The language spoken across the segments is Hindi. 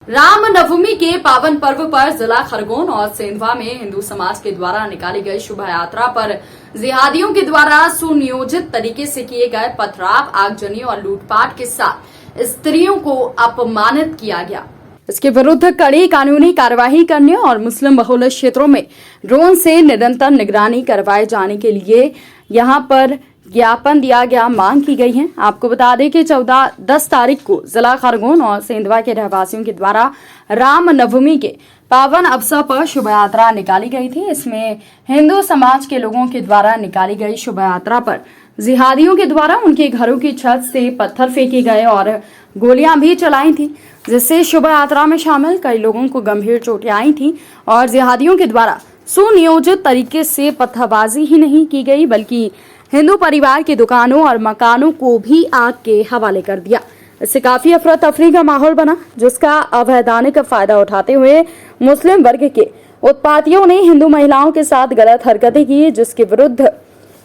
रामनवमी के पावन पर्व पर जिला खरगोन और सेंधवा में हिंदू समाज के द्वारा निकाली गई शोभा यात्रा पर जिहादियों के द्वारा सुनियोजित तरीके से किए गए पथराव, आगजनी और लूटपाट के साथ स्त्रियों को अपमानित किया गया। इसके विरुद्ध कड़ी कानूनी कार्यवाही करने और मुस्लिम बहुल क्षेत्रों में ड्रोन से निरंतर निगरानी करवाए जाने के लिए यहां पर ज्ञापन दिया गया, मांग की गई है। आपको बता दें कि 10 तारीख को जिला खरगोन और सेंधवा के रहवासियों के द्वारा रामनवमी के पावन अवसर पर शोभा यात्रा निकाली गई थी। इसमें हिंदू समाज के लोगों के द्वारा निकाली गई शोभा यात्रा पर जिहादियों के द्वारा उनके घरों की छत से पत्थर फेंके गए और गोलियां भी चलाई थी, जिससे शोभा यात्रा में शामिल कई लोगों को गंभीर चोटें आई थी और जिहादियों के द्वारा सुनियोजित तरीके से पत्थरबाजी ही नहीं की गई बल्कि हिंदू परिवार की दुकानों और मकानों को भी आग के हवाले कर दिया। इससे काफी अफरा तफरी का माहौल बना, जिसका अवैधानिक फायदा उठाते हुए मुस्लिम वर्ग के उत्पातियों ने हिंदू महिलाओं के साथ गलत हरकतें की, जिसके विरुद्ध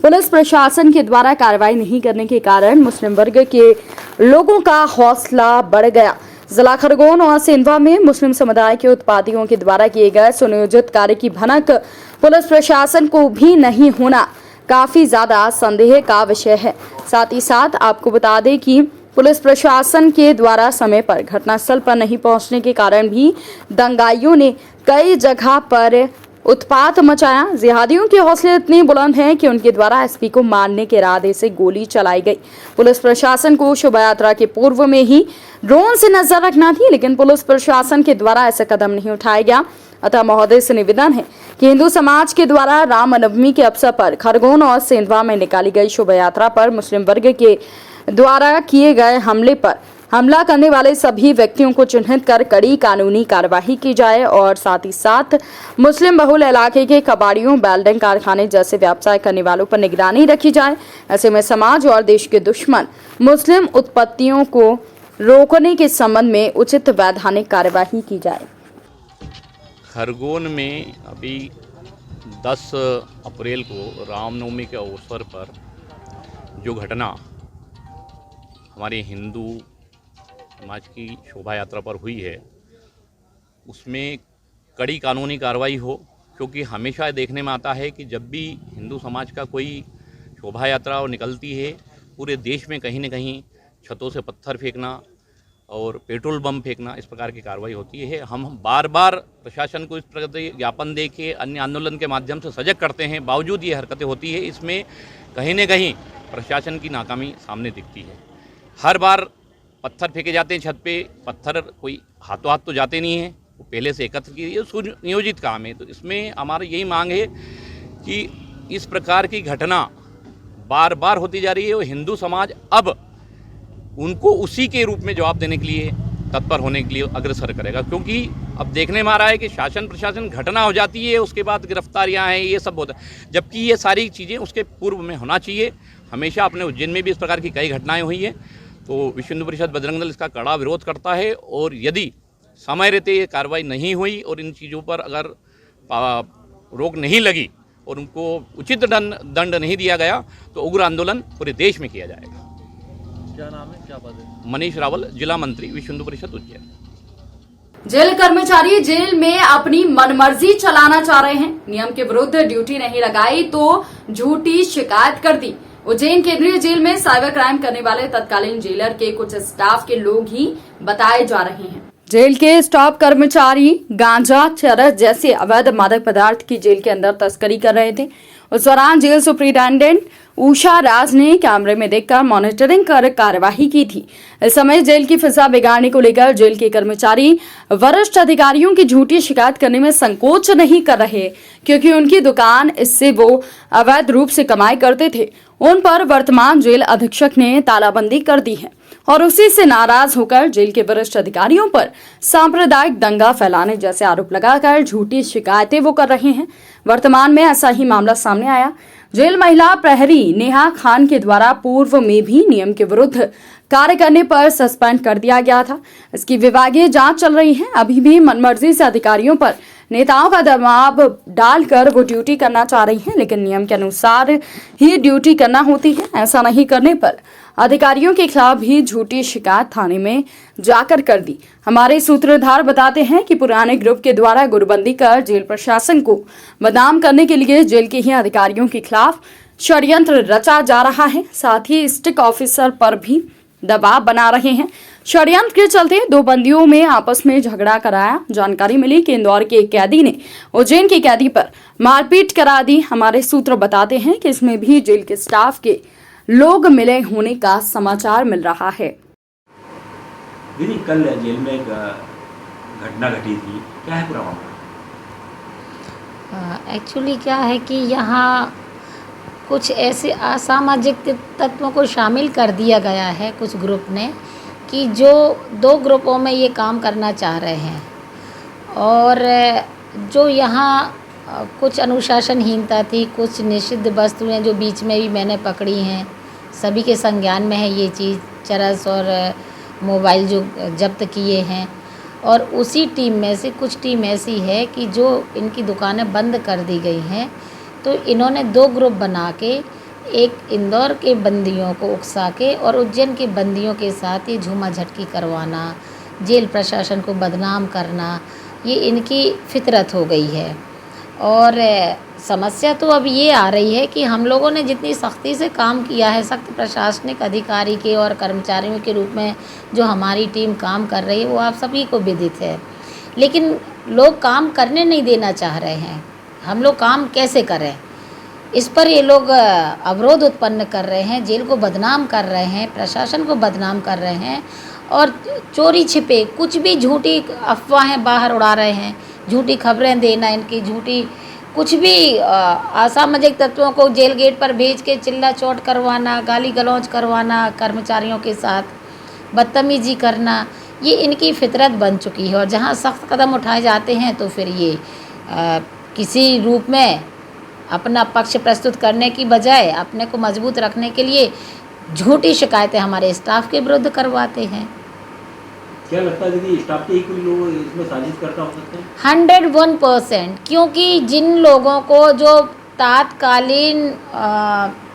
पुलिस प्रशासन के द्वारा कार्रवाई नहीं करने के कारण मुस्लिम वर्ग के लोगों का हौसला बढ़ गया। जिला खरगोन और सेंधवा में मुस्लिम समुदाय के उत्पातियों के द्वारा किए गए सुनियोजित कार्य की भनक पुलिस प्रशासन को भी नहीं होना काफी ज्यादा संदेह का विषय है। साथ ही साथ आपको बता दें कि पुलिस प्रशासन के द्वारा समय पर घटनास्थल पर नहीं पहुंचने के कारण भी दंगाइयों ने कई जगह पर उत्पात मचाया। जिहादियों के हौसले इतने बुलंद हैं कि उनके द्वारा एसपी को मारने के इरादे से गोली चलाई गई। पुलिस प्रशासन को शोभा यात्रा के पूर्व में ही ड्रोन से नजर रखना थी, लेकिन पुलिस प्रशासन के द्वारा ऐसा कदम नहीं उठाया गया। अतः महोदय से निवेदन है कि हिंदू समाज के द्वारा रामनवमी के अवसर पर खरगोन और सेंधवा में निकाली गई शोभा यात्रा पर मुस्लिम वर्ग के द्वारा किए गए हमले पर हमला करने वाले सभी व्यक्तियों को चिन्हित कर कड़ी कानूनी कार्यवाही की जाए और साथ ही साथ मुस्लिम बहुल इलाके के कबाड़ियों, वेल्डिंग कारखाने जैसे व्यवसाय करने वालों पर निगरानी रखी जाए। ऐसे में समाज और देश के दुश्मन मुस्लिम उत्पत्तियों को रोकने के संबंध में उचित वैधानिक कार्यवाही की जाए। खरगोन में अभी 10 अप्रैल को रामनवमी के अवसर पर जो घटना हमारे हिंदू समाज की शोभा यात्रा पर हुई है, उसमें कड़ी कानूनी कार्रवाई हो, क्योंकि हमेशा देखने में आता है कि जब भी हिंदू समाज का कोई शोभा यात्रा निकलती है, पूरे देश में कहीं न कहीं छतों से पत्थर फेंकना और पेट्रोल बम फेंकना, इस प्रकार की कार्रवाई होती है। हम बार बार प्रशासन को इस प्रकार के ज्ञापन दे के अन्य आंदोलन के माध्यम से सजग करते हैं, बावजूद ये हरकतें होती है। इसमें कहीं न कहीं प्रशासन की नाकामी सामने दिखती है। हर बार पत्थर फेंके जाते हैं छत पे, पत्थर कोई हाथों हाथ तो जाते नहीं हैं, वो पहले से एकत्र किए, ये सुनियोजित काम है। तो इसमें हमारी यही मांग है कि इस प्रकार की घटना बार बार होती जा रही है और हिंदू समाज अब उनको उसी के रूप में जवाब देने के लिए तत्पर होने के लिए अग्रसर करेगा, क्योंकि अब देखने में आ रहा है कि शासन प्रशासन घटना हो जाती है, उसके बाद गिरफ्तारियां हैं, ये सब होता है, जबकि ये सारी चीज़ें उसके पूर्व में होना चाहिए। हमेशा अपने उज्जैन में भी इस प्रकार की कई घटनाएं हुई हैं, तो विश्व हिंदू परिषद बजरंग दल इसका कड़ा विरोध करता है और यदि समय रहते ये कार्रवाई नहीं हुई और इन चीज़ों पर अगर रोक नहीं लगी और उनको उचित दंड नहीं दिया गया तो उग्र आंदोलन पूरे देश में किया जाएगा। क्या नाम है, क्या पद है? मनीष रावल, जिला मंत्री, विश्व हिंदू परिषद उज्जैन। जेल कर्मचारी जेल में अपनी मनमर्जी चलाना चाह रहे हैं, नियम के विरुद्ध ड्यूटी नहीं लगाई तो झूठी शिकायत कर दी। उज्जैन केंद्रीय जेल में साइबर क्राइम करने वाले तत्कालीन जेलर के कुछ स्टाफ के लोग ही बताए जा रहे हैं। जेल के स्टाफ कर्मचारी गांजा, चरस जैसे अवैध मादक पदार्थ की जेल के अंदर तस्करी कर रहे थे। उस दौरान जेल सुप्रिंटेंडेंट उषा राज ने कैमरे में देखकर मॉनिटरिंग कर कार्यवाही की थी। इस समय जेल की फिजा बिगाड़ने को लेकर जेल के कर्मचारी वरिष्ठ अधिकारियों की झूठी शिकायत करने में संकोच नहीं कर रहे, क्योंकि उनकी दुकान इससे वो अवैध रूप से कमाई करते थे। उन पर वर्तमान जेल अधीक्षक ने तालाबंदी कर दी है और उसी से नाराज होकर जेल के वरिष्ठ अधिकारियों पर सांप्रदायिक दंगा फैलाने जैसे आरोप लगाकर झूठी शिकायतें वो कर रहे हैं। वर्तमान में ऐसा ही मामला सामने आया। जेल महिला प्रहरी नेहा खान के द्वारा पूर्व में भी नियम के विरुद्ध कार्य करने पर सस्पेंड कर दिया गया था। इसकी विभागीय जांच चल रही है। अभी भी मनमर्जी से अधिकारियों पर नेताओं का दबाव डालकर वो ड्यूटी करना चाह रही हैं, लेकिन नियम के अनुसार ही ड्यूटी करना होती है। ऐसा नहीं करने पर अधिकारियों के खिलाफ भी झूठी शिकायत थाने में जाकर कर दी। हमारे सूत्रधार बताते हैं कि पुराने ग्रुप के द्वारा गुटबंदी कर जेल प्रशासन को बदनाम करने के लिए जेल के ही अधिकारियों के खिलाफ षड्यंत्र रचा जा रहा है। साथ ही स्टिक ऑफिसर पर भी दबाव बना रहे हैं। षड्यंत्र के चलते दो बंदियों में आपस में झगड़ा कराया। जानकारी मिली कि इंदौर के एक कैदी ने उज्जैन के कैदी पर मारपीट करा दी। हमारे सूत्र बताते हैं कि इसमें भी जेल के स्टाफ के लोग मिले होने का समाचार मिल रहा है। दीदी, कल जेल में एक घटना घटी थी, क्या है पूरा मामला? एक्चुअली क्या है कि यहाँ कुछ ऐसे असामाजिक तत्वों को शामिल कर दिया गया है कुछ ग्रुप ने, कि जो दो ग्रुपों में ये काम करना चाह रहे हैं। और जो यहाँ कुछ अनुशासनहीनता थी, कुछ निषिद्ध वस्तुएं जो बीच में भी मैंने पकड़ी हैं, सभी के संज्ञान में है ये चीज़, चरस और मोबाइल जो जब्त किए हैं। और उसी टीम में से कुछ टीम ऐसी है कि जो इनकी दुकानें बंद कर दी गई हैं, तो इन्होंने दो ग्रुप बना के एक इंदौर के बंदियों को उकसा के और उज्जैन के बंदियों के साथ ये झूमा झटकी करवाना, जेल प्रशासन को बदनाम करना, ये इनकी फितरत हो गई है। और समस्या तो अब ये आ रही है कि हम लोगों ने जितनी सख्ती से काम किया है, सख्त प्रशासनिक अधिकारी के और कर्मचारियों के रूप में जो हमारी टीम काम कर रही है, वो आप सभी को विदित है। लेकिन लोग काम करने नहीं देना चाह रहे हैं। हम लोग काम कैसे करें, इस पर ये लोग अवरोध उत्पन्न कर रहे हैं, जेल को बदनाम कर रहे हैं, प्रशासन को बदनाम कर रहे हैं और चोरी छिपे कुछ भी झूठी अफवाहें बाहर उड़ा रहे हैं, झूठी खबरें देना, इनकी झूठी कुछ भी असामाजिक तत्वों को जेल गेट पर भेज के चिल्ला चोट करवाना, गाली गलौज करवाना, कर्मचारियों के साथ बदतमीजी करना, ये इनकी फितरत बन चुकी है। और जहाँ सख्त कदम उठाए जाते हैं तो फिर ये किसी रूप में अपना पक्ष प्रस्तुत करने की बजाय अपने को मजबूत रखने के लिए झूठी शिकायतें हमारे स्टाफ के विरुद्ध करवाते हैं। क्या लगता है दीदी, स्टाफ के ही कोई लोग इसमें साजिश करता हो सकते हैं? 101%, क्योंकि जिन लोगों को जो तात्कालीन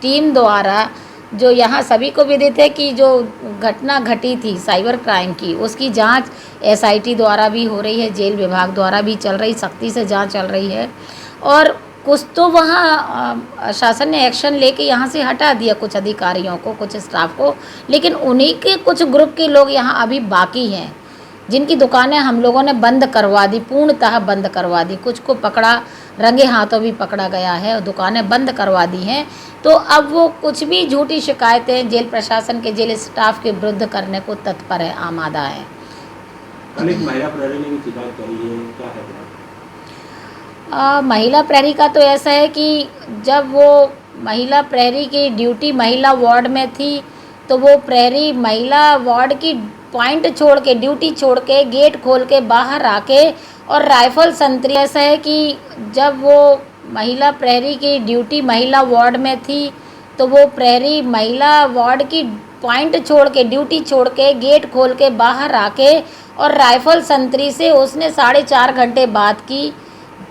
टीम द्वारा, जो यहाँ सभी को विदित है कि जो घटना घटी थी साइबर क्राइम की, उसकी जांच SIT द्वारा भी हो रही है, जेल विभाग द्वारा भी चल रही, सख्ती से जांच चल रही है। और कुछ तो वहाँ शासन ने एक्शन लेके यहाँ से हटा दिया कुछ अधिकारियों को, कुछ स्टाफ को, लेकिन उन्हीं के कुछ ग्रुप के लोग यहाँ अभी बाकी हैं, जिनकी दुकानें हम लोगों ने बंद करवा दी, पूर्णतः बंद करवा दी। कुछ को पकड़ा, रंगे हाथों भी पकड़ा गया है और दुकानें बंद करवा दी हैं। तो अब वो कुछ भी झूठी शिकायतें जेल प्रशासन के, जेल स्टाफ के विरुद्ध करने को तत्पर है, आमादा है। अनेक महिला प्रहरी ने भी शिकायत करी है, क्या है? महिला प्रहरी का तो ऐसा है कि जब वो महिला प्रहरी की ड्यूटी महिला वार्ड में थी, तो वो प्रहरी महिला वार्ड की पॉइंट छोड़ के, ड्यूटी छोड़ के, गेट खोल के बाहर आके और राइफल संतरी, ऐसा है कि जब वो महिला प्रहरी की ड्यूटी महिला वार्ड में थी, तो वो प्रहरी महिला वार्ड की पॉइंट छोड़ के, ड्यूटी छोड़ के, गेट खोल के बाहर आके और राइफल संतरी से उसने 4.5 घंटे बात की,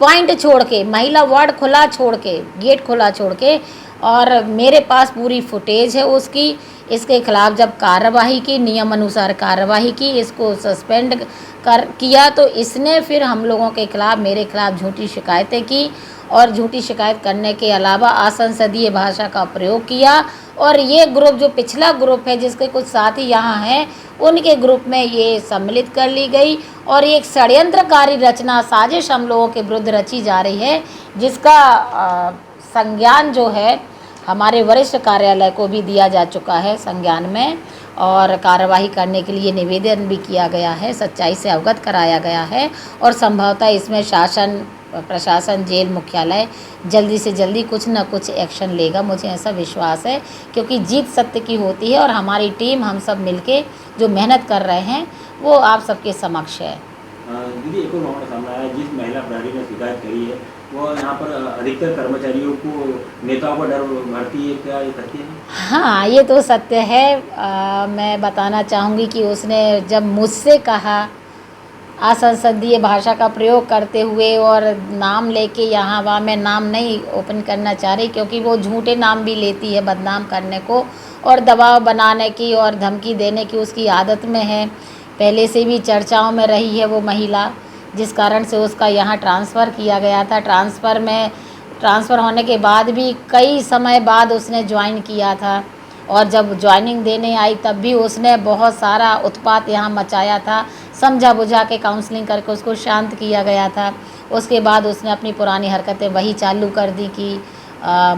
पॉइंट छोड़ के, महिला वार्ड खुला छोड़ के, गेट खुला छोड़ के। और मेरे पास पूरी फुटेज है उसकी। इसके खिलाफ जब कार्रवाई की, नियम अनुसार कार्रवाई की, इसको सस्पेंड किया, तो इसने फिर हम लोगों के खिलाफ, मेरे खिलाफ झूठी शिकायतें की और झूठी शिकायत करने के अलावा असंसदीय भाषा का प्रयोग किया। और ये ग्रुप, जो पिछला ग्रुप है जिसके कुछ साथी यहाँ हैं, उनके ग्रुप में ये सम्मिलित कर ली गई और एक षड्यंत्रकारी रचना, साजिश हम लोगों के विरुद्ध रची जा रही है, जिसका संज्ञान जो है हमारे वरिष्ठ कार्यालय को भी दिया जा चुका है संज्ञान में, और कार्रवाई करने के लिए निवेदन भी किया गया है, सच्चाई से अवगत कराया गया है। और संभवतः इसमें शासन, प्रशासन, जेल मुख्यालय जल्दी से जल्दी कुछ न कुछ एक्शन लेगा, मुझे ऐसा विश्वास है, क्योंकि जीत सत्य की होती है। और हमारी टीम, हम सब मिलके जो मेहनत कर रहे हैं वो आप सबके समक्ष है। दीदी, एक और मामला सामने आया, जिस महिला प्रहरी ने शिकायत करी है वो यहाँ पर अधिकतर कर्मचारियों को, नेताओं का डर भरती है, क्या ये सत्य है? हाँ, ये तो सत्य है। मैं बताना चाहूँगी कि उसने जब मुझसे कहा असंसदीय भाषा का प्रयोग करते हुए और नाम लेके यहाँ वहाँ मैं नाम नहीं ओपन करना चाह रही, क्योंकि वो झूठे नाम भी लेती है बदनाम करने को और दबाव बनाने की और धमकी देने की उसकी आदत में है। पहले से भी चर्चाओं में रही है वो महिला, जिस कारण से उसका यहाँ ट्रांसफ़र किया गया था। ट्रांसफ़र होने के बाद भी कई समय बाद उसने ज्वाइन किया था, और जब ज्वाइनिंग देने आई तब भी उसने बहुत सारा उत्पात यहाँ मचाया था। समझा बुझा के काउंसलिंग करके उसको शांत किया गया था। उसके बाद उसने अपनी पुरानी हरकतें वही चालू कर दी कि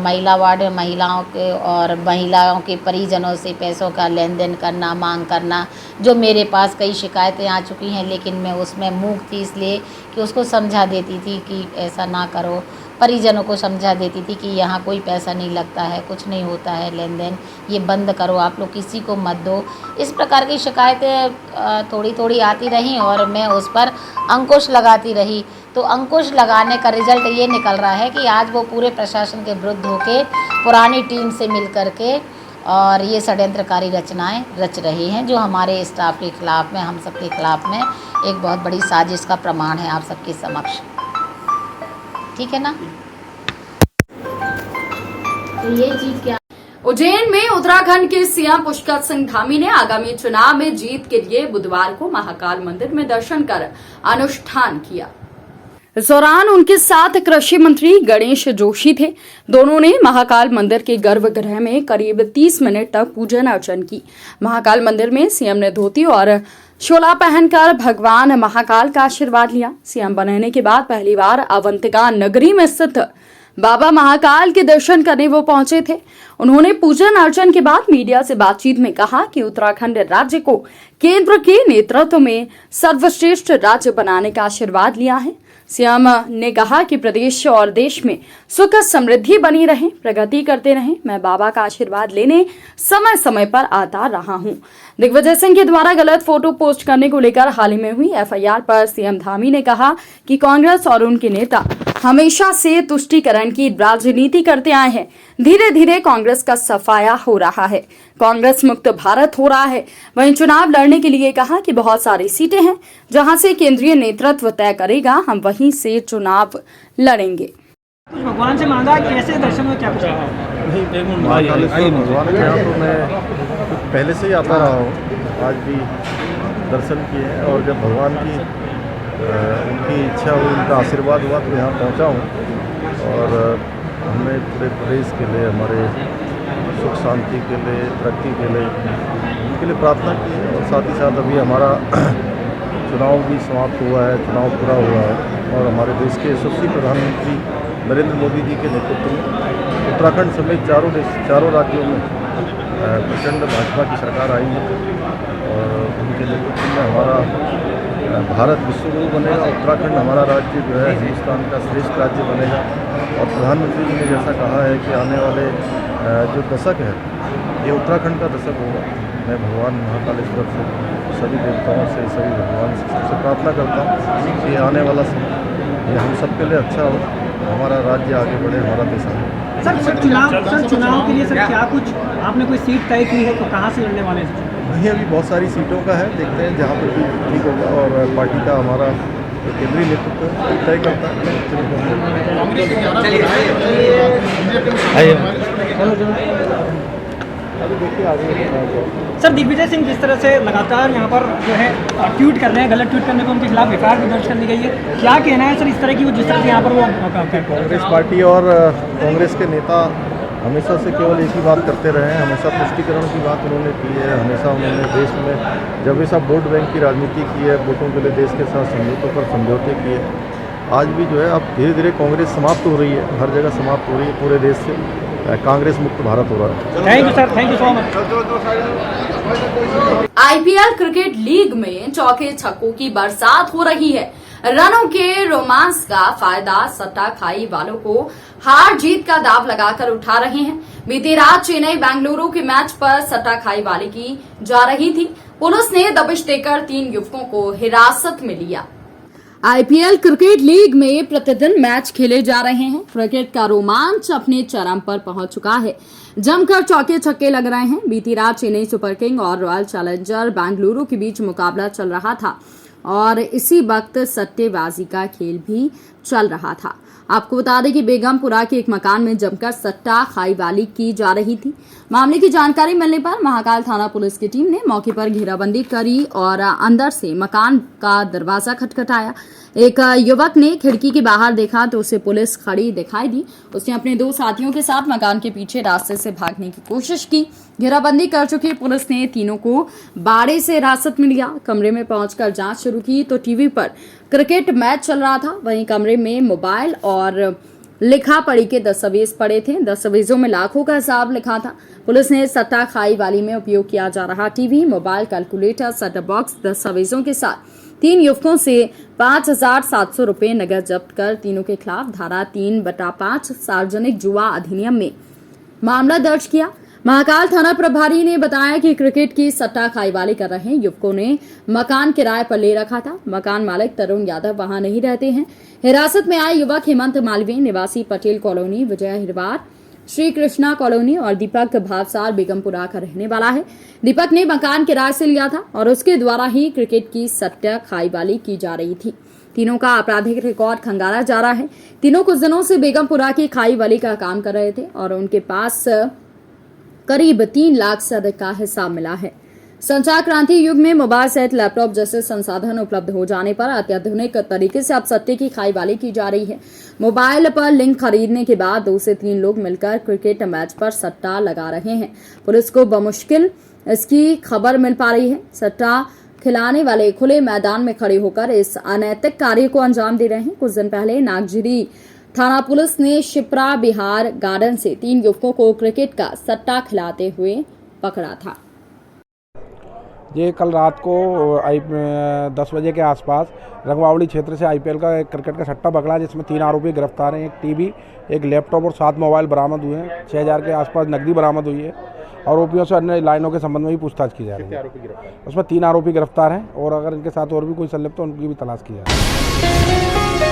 महिला वार्ड में महिलाओं के और महिलाओं के परिजनों से पैसों का लेन देन करना, मांग करना। जो मेरे पास कई शिकायतें आ चुकी हैं, लेकिन मैं उसमें मूक थी, इसलिए कि उसको समझा देती थी कि ऐसा ना करो। परिजनों को समझा देती थी कि यहाँ कोई पैसा नहीं लगता है, कुछ नहीं होता है लेन देन, ये बंद करो, आप लोग किसी को मत दो। इस प्रकार की शिकायतें थोड़ी थोड़ी आती रहीं और मैं उस पर अंकुश लगाती रही। तो अंकुश लगाने का रिजल्ट ये निकल रहा है कि आज वो पूरे प्रशासन के विरुद्ध होके पुरानी टीम से मिल करके और ये षड्यंत्रकारी रचनाएं रच रही हैं, जो हमारे स्टाफ के खिलाफ में, हम सबके खिलाफ में एक बहुत बड़ी साजिश का प्रमाण है आप सबके समक्ष। ठीक है ना? तो ये चीज क्या? उज्जैन में उत्तराखंड के सीएम पुष्कर सिंह धामी ने आगामी चुनाव में जीत के लिए बुधवार को महाकाल मंदिर में दर्शन कर अनुष्ठान किया। इस दौरान उनके साथ कृषि मंत्री गणेश जोशी थे। दोनों ने महाकाल मंदिर के गर्भगृह में करीब 30 मिनट तक पूजन अर्चन की। महाकाल मंदिर में सीएम ने धोती और शोला पहनकर भगवान महाकाल का आशीर्वाद लिया। सीएम बनने के बाद पहली बार अवंतिका नगरी में स्थित बाबा महाकाल के दर्शन करने वो पहुंचे थे। उन्होंने पूजन अर्चन के बाद मीडिया से बातचीत में कहा कि उत्तराखंड राज्य को केंद्र के नेतृत्व में सर्वश्रेष्ठ राज्य बनाने का आशीर्वाद लिया है। सीएम ने कहा कि प्रदेश और देश में सुख समृद्धि बनी रहे, प्रगति करते रहें। मैं बाबा का आशीर्वाद लेने समय समय पर आता रहा हूं। दिग्विजय सिंह के द्वारा गलत फोटो पोस्ट करने को लेकर हाल ही में हुई एफआईआर पर सीएम धामी ने कहा कि कांग्रेस और उनके नेता हमेशा से तुष्टीकरण की राजनीति करते आए हैं। धीरे धीरे कांग्रेस का सफाया हो रहा है, कांग्रेस मुक्त भारत हो रहा है। वहीं चुनाव लड़ने के लिए कहा कि बहुत सारी सीटें हैं जहां से केंद्रीय नेतृत्व तय करेगा, हम वहीं से चुनाव लड़ेंगे। कुछ भगवान से मांगा, कैसे दर्शन में क्या पूछा? महाकालेश्वर भगवान के यहाँ तो मैं पहले से ही आता रहा हूँ, आज भी दर्शन किए हैं। और जब भगवान की उनकी इच्छा हुई, उनका आशीर्वाद हुआ तो यहाँ पहुँचा हूँ। और हमने पूरे प्रदेश के लिए, हमारे सुख शांति के लिए, तरक्की के लिए, उनके लिए प्रार्थना की है। और साथ ही साथ अभी हमारा चुनाव भी समाप्त हुआ है, चुनाव पूरा हुआ है और हमारे देश के यशस्वी प्रधानमंत्री नरेंद्र मोदी जी के नेतृत्व में उत्तराखंड समेत चारों राज्यों में प्रचंड भाजपा की सरकार आई है। और उनके नेतृत्व में हमारा भारत विश्वगुरु बनेगा, उत्तराखंड हमारा राज्य जो है हिंदुस्तान का श्रेष्ठ राज्य बनेगा। और प्रधानमंत्री जी ने जैसा कहा है कि आने वाले जो दशक है ये उत्तराखंड का दशक होगा। मैं भगवान महाकालेश्वर से, सभी देवताओं से, सभी भगवान से सबसे प्रार्थना करता हूँ कि आने वाला समय ये हम सब के लिए अच्छा हो, हमारा राज्य आगे बढ़े, हमारा देश आगे। सर चुनाव के लिए सर क्या कुछ आपने कोई सीट तय की है तो कहाँ से लड़ने वाले हैं? नहीं, अभी बहुत सारी सीटों का है, देखते हैं जहाँ पर भी ठीक होगा। और पार्टी का हमारा केंद्रीय नेतृत्व तय करता है। अभी देखिए आगे। सर दिग्विजय सिंह जिस तरह से लगातार यहाँ पर जो है ट्वीट कर रहे हैं, गलत ट्वीट करने पर उनके खिलाफ एफआईआर भी दर्ज कर दी गई है, क्या कहना है सर इस तरह की वो जिस तरह से यहाँ पर वो कांग्रेस पार्टी और कांग्रेस के नेता हमेशा से केवल एक ही बात करते रहे हैं, हमेशा तुष्टीकरण की बात उन्होंने की है। हमेशा उन्होंने देश में जब ऐसा वोट बैंक की राजनीति की है, वोटों के लिए देश के साथ समझौतों पर समझौते किए। आज भी जो है अब धीरे धीरे कांग्रेस समाप्त हो रही है, हर जगह समाप्त हो रही है, पूरे देश से कांग्रेस मुक्त भारत हो रहा है। Thank you sir, thank you so much. IPL cricket league में चौके छक्कों की बरसात हो रही है। रनों के रोमांस का फायदा सट्टा खाई वालों को हार जीत का दाव लगाकर उठा रहे हैं। बीती रात चेन्नई बेंगलुरु के मैच पर सट्टा खाई वाली की जा रही थी। पुलिस ने दबिश देकर 3 युवकों को हिरासत में लिया। आईपीएल क्रिकेट लीग में प्रतिदिन मैच खेले जा रहे हैं। क्रिकेट का रोमांच अपने चरम पर पहुंच चुका है। जमकर चौके छक्के लग रहे हैं। बीती रात चेन्नई सुपर किंग और रॉयल चैलेंजर बेंगलुरु के बीच मुकाबला चल रहा था। और इसी वक्त सट्टेबाजी का खेल भी चल रहा था। आपको बता दें कि बेगमपुरा के एक मकान में जमकर सट्टा खाईवाली की जा रही थी। मामले की जानकारी मिलने पर महाकाल थाना पुलिस की टीम ने मौके पर घेराबंदी करी और अंदर से मकान का दरवाजा खटखटाया। एक युवक ने खिड़की के बाहर देखा तो उसे पुलिस खड़ी दिखाई दी। उसने अपने 2 साथियों के साथ मकान के पीछे रास्ते से भागने की कोशिश की। घेराबंदी कर चुकी पुलिस ने तीनों को बाड़े से हिरासत में लिया। कमरे में पहुंचकर जांच शुरू की तो टीवी पर क्रिकेट मैच चल रहा था। वहीं कमरे में मोबाइल और लिखा पढ़ी के दस्तावेज पड़े थे। दस्तावेजों में लाखों का हिसाब लिखा था। पुलिस ने सट्टा खाईवाली में उपयोग किया जा रहा TV, mobile, calculator, setup box, दस्तावेजों के साथ 3 युवकों से 5,700 रुपए नगद जब्त कर तीनों के खिलाफ धारा 3/5 सार्वजनिक जुआ अधिनियम में मामला दर्ज किया। महाकाल थाना प्रभारी ने बताया कि क्रिकेट की सट्टा खाईवाली कर रहे युवकों ने मकान किराए पर ले रखा था। मकान मालिक तरुण यादव वहां नहीं रहते हैं। हिरासत में आए युवक हेमंत मालवीय निवासी पटेल कॉलोनी, विजय हिरवार श्री कृष्णा कॉलोनी और दीपक भावसार बेगमपुरा का रहने वाला है। दीपक ने मकान किराए से लिया था और उसके द्वारा ही क्रिकेट की सट्टा खाईवाली की जा रही थी। तीनों का आपराधिक रिकॉर्ड खंगाला जा रहा है। तीनों कुछ दिनों से बेगमपुरा की खाईवाली का काम कर रहे थे और उनके पास करीब 3 लाख से अधिक का हिसाब मिला है। संचार क्रांति युग में मोबाइल सहित लैपटॉप जैसे संसाधन उपलब्ध हो जाने पर अत्याधुनिक तरीके से अब सट्टे की खाईवाली की जा रही है। मोबाइल पर लिंक खरीदने के बाद 2 से 3 लोग मिलकर क्रिकेट मैच पर सट्टा लगा रहे हैं। पुलिस को बमुश्किल इसकी खबर मिल पा रही है। सट्टा खिलाने वाले खुले मैदान में खड़े होकर इस अनैतिक कार्य को अंजाम दे रहे हैं। कुछ दिन पहले नागजिरी थाना पुलिस ने शिप्रा बिहार गार्डन से 3 युवकों को क्रिकेट का सट्टा खिलाते हुए पकड़ा था। ये कल रात को 10 बजे के आसपास रंगवावली क्षेत्र से IPL का एक क्रिकेट का सट्टा पकड़ा, जिसमें 3 आरोपी गिरफ्तार हैं। एक टीवी, एक लैपटॉप और 7 मोबाइल बरामद हुए हैं। 6,000 के आसपास नकदी बरामद हुई है। आरोपियों से अन्य लाइनों के संबंध में भी पूछताछ की जा रही है। उसमें 3 आरोपी गिरफ्तार हैं और अगर इनके साथ और भी कोई संलिप्त तो उनकी भी तलाश की जा रही है।